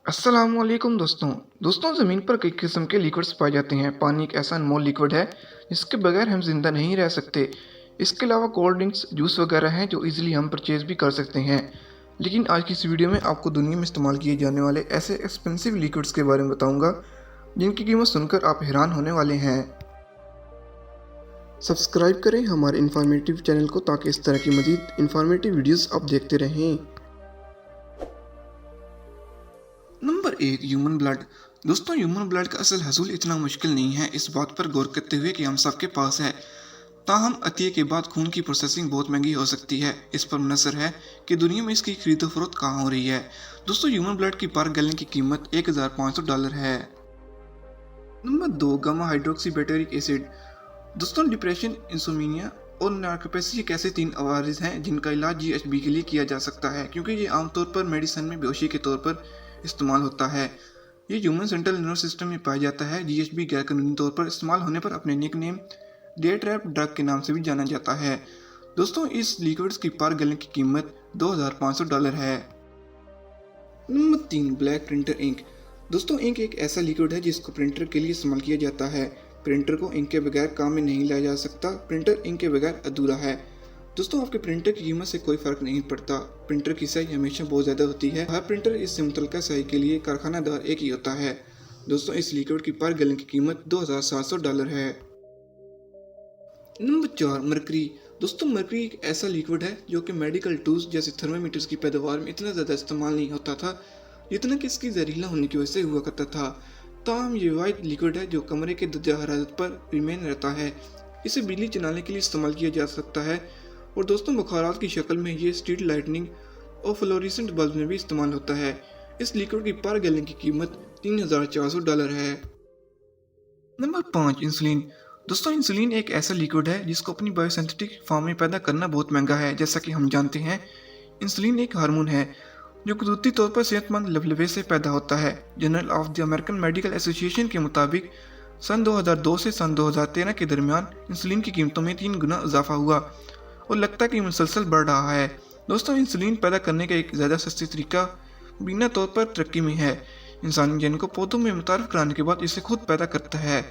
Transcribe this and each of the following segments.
अस्सलामुअलैकुम दोस्तों ज़मीन पर कई किस्म के लिक्विड्स पाए जाते हैं। पानी एक ऐसा अनमोल लिक्विड है जिसके बगैर हम जिंदा नहीं रह सकते। इसके अलावा कोल्ड ड्रिंक्स, जूस वगैरह हैं जो इजीली हम परचेज भी कर सकते हैं। लेकिन आज की इस वीडियो में आपको दुनिया में इस्तेमाल किए जाने वाले ऐसे एक्सपेंसिव लिक्विड्स के बारे में बताऊंगा जिनकी कीमत सुनकर आप हैरान होने वाले हैं। सब्सक्राइब करें हमारे इन्फॉर्मेटिव चैनल को ताकि इस तरह की मज़ीद इन्फॉर्मेटिव वीडियोस आप देखते रहें। Number 1, human blood. दोस्तों, ह्यूमन ब्लड का असल हसूल इतना मुश्किल नहीं है, इस बात पर गौर करते हुए कि हम सबके पास है। ताहम अतिये के बाद खून की प्रोसेसिंग बहुत महंगी हो सकती है। इस पर मुनसर है कि दुनिया में इसकी खरीदो फरोख्त कहाँ हो रही है। दोस्तों, ह्यूमन ब्लड की पर गैलन की कीमत $1500 है। Number 2, gamma hydroxy butyric acid. दोस्तों, डिप्रेशन, इंसोमिनिया और नार्कोलेप्सी एक ऐसे 3 अवारिज हैं जिनका इलाज जीएचबी के लिए किया जा सकता है, क्योंकि ये आमतौर पर मेडिसिन में बेहोशी के तौर पर इस्तेमाल होता है। ये ह्यूमन सेंट्रल नर्वस सिस्टम में पाया जाता है। जीएचबी गैर कानूनी तौर पर इस्तेमाल होने पर अपने निकनेम डे ट्रैप ड्रग के नाम से भी जाना जाता है। दोस्तों, इस लिक्विड्स की पर गैलन की कीमत $2500 है। Number 3, black printer ink. दोस्तों, इंक एक ऐसा लिक्विड है जिसको प्रिंटर के लिए इस्तेमाल किया जाता है। प्रिंटर को इंक के बगैर काम में नहीं लाया जा सकता। प्रिंटर इंक के बगैर अधूरा है। दोस्तों, आपके प्रिंटर की कीमत से कोई फर्क नहीं पड़ता। प्रिंटर की स्याही हमेशा बहुत ज़्यादा होती है। हर प्रिंटर इससे मुतल्लिका स्याही के लिए कारखानादार एक ही होता है। दोस्तों, इस लिक्विड की पर गैलन की कीमत $2700 है। Number 4, mercury. दोस्तों, मरकरी एक ऐसा लिक्विड है जो कि मेडिकल टूल्स जैसे थर्मामीटर्स की पैदावार में इतना ज़्यादा इस्तेमाल नहीं होता था जितना कि इसकी जहरीला होने की वजह से हुआ करता था। ताहम ये वाइट लिक्विड है जो कमरे के दर्जा हरारत पर रिमेन रहता है। इसे बिजली चलाने के लिए इस्तेमाल किया जा सकता है। और दोस्तों, बुखारात की शक्ल में ये स्ट्रीट लाइटनिंग और फ्लोरेसेंट बल्ब में भी इस्तेमाल होता है। इस लिक्विड की पर गैलन की कीमत $3400 है। Number 5, insulin. दोस्तों, इंसुलिन एक ऐसा लिक्विड है जिसको अपनी बायोसिंथेटिक फॉर्म में पैदा करना बहुत महंगा है। जैसा कि हम जानते हैं, इंसुलिन एक हार्मोन है जो कुदरती तौर पर सेहतमंद लबलबे से पैदा होता है। Journal of the American medical association के मुताबिक सन 2002 से सन 2013 के दरमियान इंसुलिन की कीमतों में 3 गुना इजाफा हुआ और लगता है कि मुसलसल बढ़ रहा है। दोस्तों, इंसुलिन पैदा करने का एक ज़्यादा सस्ती तरीका बिना तौर पर तरक्की में है। इंसानी जन को पौधों में मुतारफ कराने के बाद इसे खुद पैदा करता है।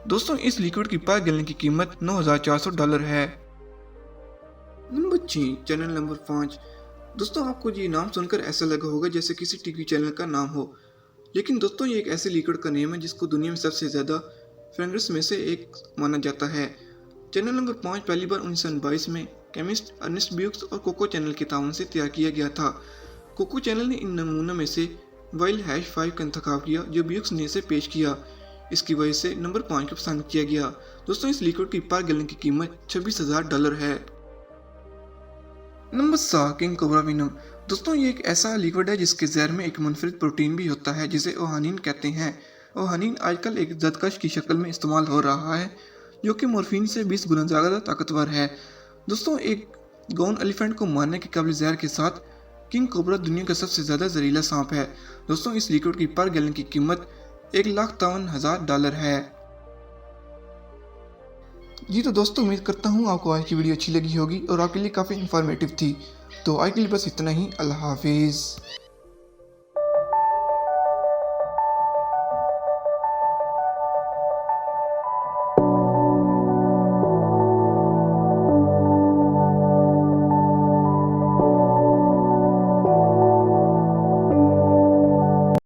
दोस्तों, इस लिक्विड की पर गैलन की कीमत $9400 है। Number 6, channel number 5। दोस्तों, आपको ये नाम सुनकर ऐसा लगा होगा जैसे किसी टीवी चैनल का नाम हो, लेकिन दोस्तों, ये एक ऐसे लिक्विड का नेम है जिसको दुनिया में सबसे ज़्यादा फ्रेंड्स में से एक माना जाता है। चैनल नंबर 5 पहली बार 1922 में केमिस्ट अर्नेस्ट ब्यूक्स और कोको चैनल के ताउन से तैयार किया गया था। कोको चैनल ने इन नमूनों में से वाइल्ड-5 का इंतखाब किया जो ब्यूक्स ने इसे पेश किया। इसकी वजह से नंबर 5 को पसंद किया गया। दोस्तों, इस लिक्विड की पर गैलन की कीमत $26,000 है। Number 7, king cobra venom. दोस्तों, ये एक ऐसा लिक्विड है जिसके जहर में एक मुनफरिद प्रोटीन भी होता है जिसे ओहानिन कहते हैं। ओहानिन आजकल एक जदकश की शक्ल में इस्तेमाल हो रहा है जो कि मोरफिन से 20 गुना ज़्यादा ताकतवर है। दोस्तों, एक गौन एलिफेंट को मारने के काबिल जहर के साथ किंग कोबरा दुनिया का सबसे ज़्यादा जहरीला सांप है। दोस्तों, इस लिक्विड की पर गैलन की कीमत $1,53,000 है। जी तो दोस्तों, उम्मीद करता हूँ आपको आज की वीडियो अच्छी लगी होगी और आपके लिए काफ़ी इन्फॉर्मेटिव थी। तो आज के लिए बस इतना ही। अल्लाह हाफिज़।